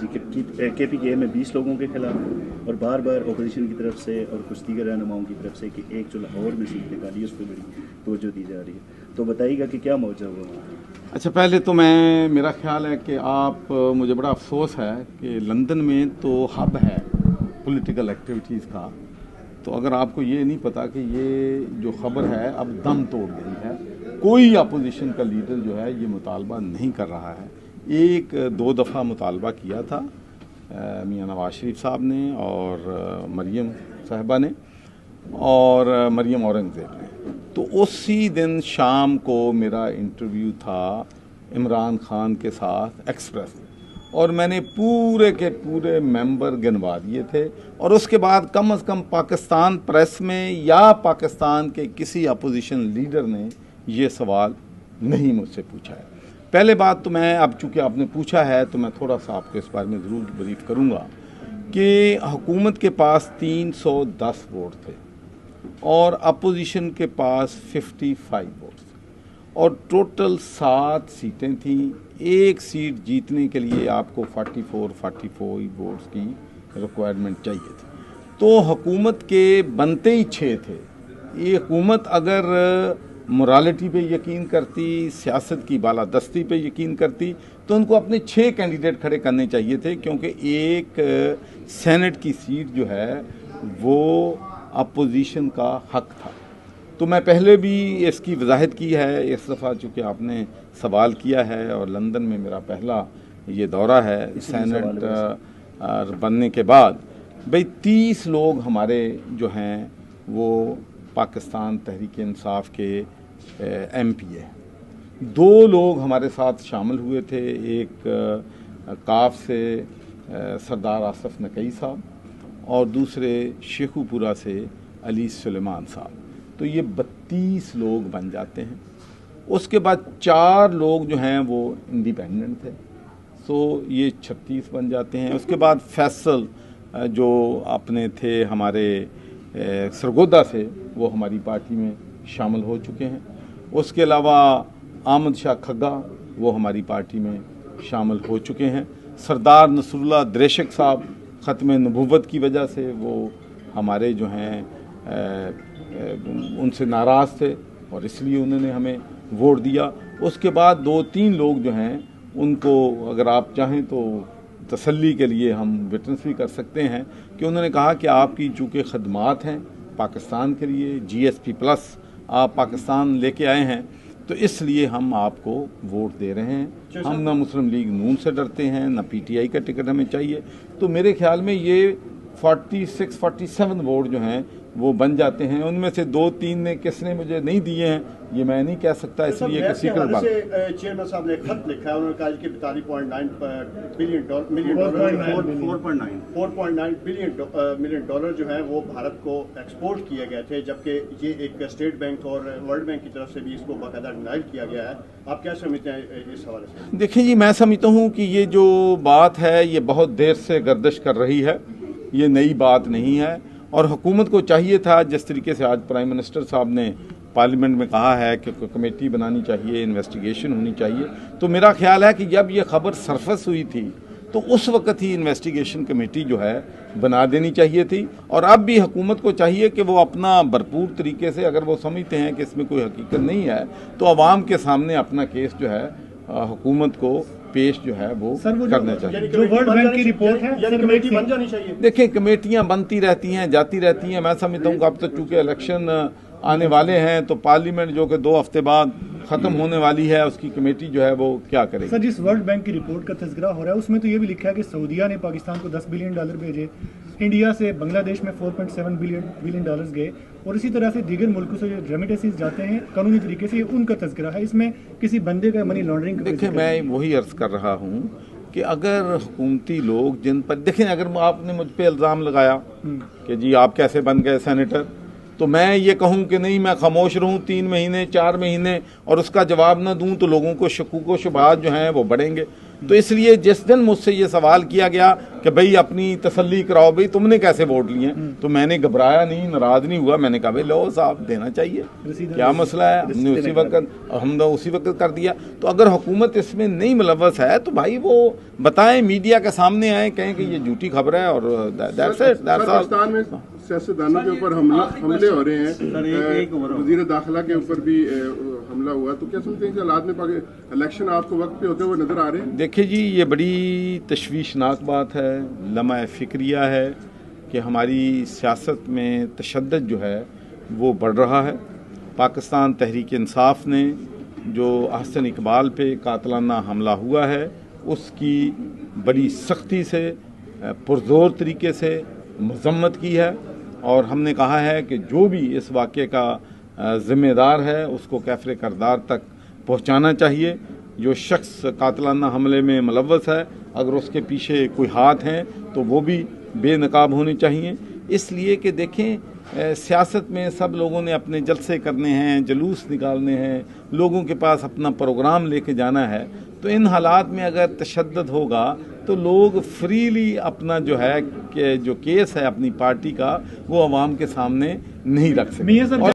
जी KPKM में 20 लोगों के खिलाफ और बार बार अपोजिशन की तरफ से और कुछ दीगर रहनुमाओं की तरफ से कि एक जो लाहौर में सीट निकाली है उस पर बड़ी तवज्जो दी जा रही है, तो बताइएगा कि क्या मौजूद हुआ। अच्छा, पहले तो मेरा ख्याल है कि मुझे बड़ा अफसोस है कि लंदन में तो हब है पॉलिटिकल एक्टिविटीज़ का, तो अगर आपको ये नहीं पता कि ये जो खबर है अब दम तोड़ गई है, कोई अपोजिशन का लीडर जो है ये मुतालबा नहीं कर रहा है। एक दो दफ़ा मुतालबा किया था मियां नवाज शरीफ साहब ने और मरियम साहिबा ने और मरियम औरंगज़ेब ने, तो उसी दिन शाम को मेरा इंटरव्यू था इमरान खान के साथ एक्सप्रेस, और मैंने पूरे के पूरे मेंबर गिनवा दिए थे, और उसके बाद कम से कम पाकिस्तान प्रेस में या पाकिस्तान के किसी अपोजिशन लीडर ने ये सवाल नहीं मुझसे पूछा है। पहले बात तो मैं, अब चूँकि आपने पूछा है तो मैं थोड़ा सा आपको इस बारे में ज़रूर ब्रीफ करूँगा कि हुकूमत के पास 310 वोट थे और अपोजिशन के पास 55 वोट थे, और टोटल 7 सीटें थीं। एक सीट जीतने के लिए आपको 44 वोट्स की रिक्वायरमेंट चाहिए थी, तो हुकूमत के बनते ही 6 थे। ये हुकूमत अगर मोरालिटी पे यकीन करती, सियासत की बालादस्ती पे यकीन करती, तो उनको अपने 6 कैंडिडेट खड़े करने चाहिए थे, क्योंकि एक सेनेट की सीट जो है वो अपोजिशन का हक था। तो मैं पहले भी इसकी वजाहत की है, इस दफ़ा चूँकि आपने सवाल किया है और लंदन में मेरा पहला ये दौरा है सेनेट बनने के बाद, भाई 30 लोग हमारे जो हैं वो पाकिस्तान तहरीक इंसाफ के MP है। 2 लोग हमारे साथ शामिल हुए थे, एक काफ से सरदार आसफ नकई साहब और दूसरे शेखुपुरा से अली सुलेमान साहब, तो ये 32 लोग बन जाते हैं। उसके बाद 4 लोग जो हैं वो इंडिपेंडेंट थे, सो ये 36 बन जाते हैं। उसके बाद फैसल जो अपने थे हमारे सरगोदा से, वो हमारी पार्टी में शामिल हो चुके हैं। उसके अलावा आमद शाह खग्गा वो हमारी पार्टी में शामिल हो चुके हैं। सरदार नसरुल्लाह द्रेशक साहब ख़त्म नबूवत की वजह से वो हमारे जो हैं उनसे नाराज़ थे और इसलिए उन्होंने हमें वोट दिया। उसके बाद 2-3 लोग जो हैं उनको अगर आप चाहें तो तसल्ली के लिए हम विटनेस भी कर सकते हैं कि उन्होंने कहा कि आपकी चूँकि खदमात हैं पाकिस्तान के लिए, GSP+ आप पाकिस्तान लेके आए हैं, तो इसलिए हम आपको वोट दे रहे हैं। हम ना मुस्लिम लीग नून से डरते हैं, ना PTI का टिकट हमें चाहिए। तो मेरे ख्याल में ये 46-47 वोट जो हैं वो बन जाते हैं। उनमें से 2-3 ने किसने मुझे नहीं दिए हैं ये मैं नहीं कह सकता, इसलिए एक सीक्रेट बात। चेयरमैन साहब ने खत लिखा है, उन्होंने कहा कि 42.9 मिलियन डॉलर जो है वो भारत को एक्सपोर्ट किए गए थे, जबकि ये एक स्टेट बैंक और वर्ल्ड बैंक की तरफ से भी इसको बाकायदा डिनाइल किया गया है। आप क्या समझते हैं इस हवाले से? देखिए जी, मैं समझता हूँ कि ये जो बात है ये बहुत देर से गर्दिश कर रही है, ये नई बात नहीं है, और हुकूमत को चाहिए था जिस तरीके से आज प्राइम मिनिस्टर साहब ने पार्लियामेंट में कहा है कि कमेटी बनानी चाहिए, इन्वेस्टिगेशन होनी चाहिए, तो मेरा ख्याल है कि जब ये खबर सरफस हुई थी तो उस वक्त ही इन्वेस्टिगेशन कमेटी जो है बना देनी चाहिए थी। और अब भी हुकूमत को चाहिए कि वो अपना भरपूर तरीके से, अगर वो समझते हैं कि इसमें कोई हकीकत नहीं है, तो आवाम के सामने अपना केस जो है हुकूमत को पेश जो है वो करना चाहिए। जो वर्ल्ड बैंक की रिपोर्ट है कमेटी बन जानी चाहिए। देखिए, कमेटियां बनती रहती हैं, जाती रहती हैं। मैं समझता हूँ कि अब तो चूँकि इलेक्शन आने वाले हैं तो पार्लियामेंट जो कि 2 हफ्ते बाद खत्म होने वाली है, उसकी कमेटी जो है वो क्या करेगी। सर, जिस वर्ल्ड बैंक की रिपोर्ट का तज़किरा हो रहा है उसमें तो ये भी लिखा है कि सऊदीया ने पाकिस्तान को $10 बिलियन भेजे, इंडिया से बांग्लादेश में 4.7 बिलियन डॉलर्स गए, और इसी तरह से दीगर मुल्कों से जो रेमिटेंसेस जाते हैं कानूनी तरीके से, ये उनका तज़किरा है। इसमें किसी बंदे का मनी लॉन्ड्रिंग। देखिए, मैं वही अर्ज कर रहा हूँ कि अगर हुकूमती लोग जिन पर, देखें, अगर आपने मुझ पर इल्ज़ाम लगाया कि जी आप कैसे बन गए सेनेटर, तो मैं ये कहूँ कि नहीं, मैं खामोश रहूँ 3 महीने 4 महीने और उसका जवाब न दूँ, तो लोगों को शकूक व शुबहात जो हैं वो बढ़ेंगे। तो इसलिए जिस दिन मुझसे ये सवाल किया गया कि भाई अपनी तसल्ली कराओ, भाई तुमने कैसे वोट लिए, तो मैंने घबराया नहीं, नाराज नहीं हुआ। मैंने कहा भाई लो साहब देना चाहिए, क्या मसला है। हमने उसी वक्त कर दिया। तो अगर हुकूमत इसमें नहीं मुलव्वस है तो भाई वो बताएं, मीडिया के सामने आए, कहें कि ये झूठी खबर है और पाकिस्तान में सियासतदानों के ऊपर हमले हो रहे हैं, वजीर दाखिला के ऊपर भी हमला हुआ, तो क्या समझते हैं कि हालात में इलेक्शन आपको वक्त पे होते हुए नजर आ रहे हैं? देखिए जी, ये बड़ी तशवीशनाक बात है, लम्हा फिक्रिया है कि हमारी सियासत में तशद्दुद जो है वो बढ़ रहा है। पाकिस्तान तहरीक इंसाफ ने जो अहसन इकबाल पे कातलाना हमला हुआ है उसकी बड़ी सख्ती से पुरजोर तरीके से मजम्मत की है और हमने कहा है कि जो भी इस वाक़े का ज़िम्मेदार है उसको कैफ़रे करदार तक पहुंचाना चाहिए। जो शख्स कातलाना हमले में मुलव्वस है, अगर उसके पीछे कोई हाथ हैं तो वो भी बेनकाब होने चाहिए। इसलिए कि देखें, सियासत में सब लोगों ने अपने जलसे करने हैं, जुलूस निकालने हैं, लोगों के पास अपना प्रोग्राम लेके जाना है। तो इन हालात में अगर तशद्दुद होगा तो लोग फ्रीली अपना जो है कि जो केस है अपनी पार्टी का वो अवाम के सामने नहीं रख सकते।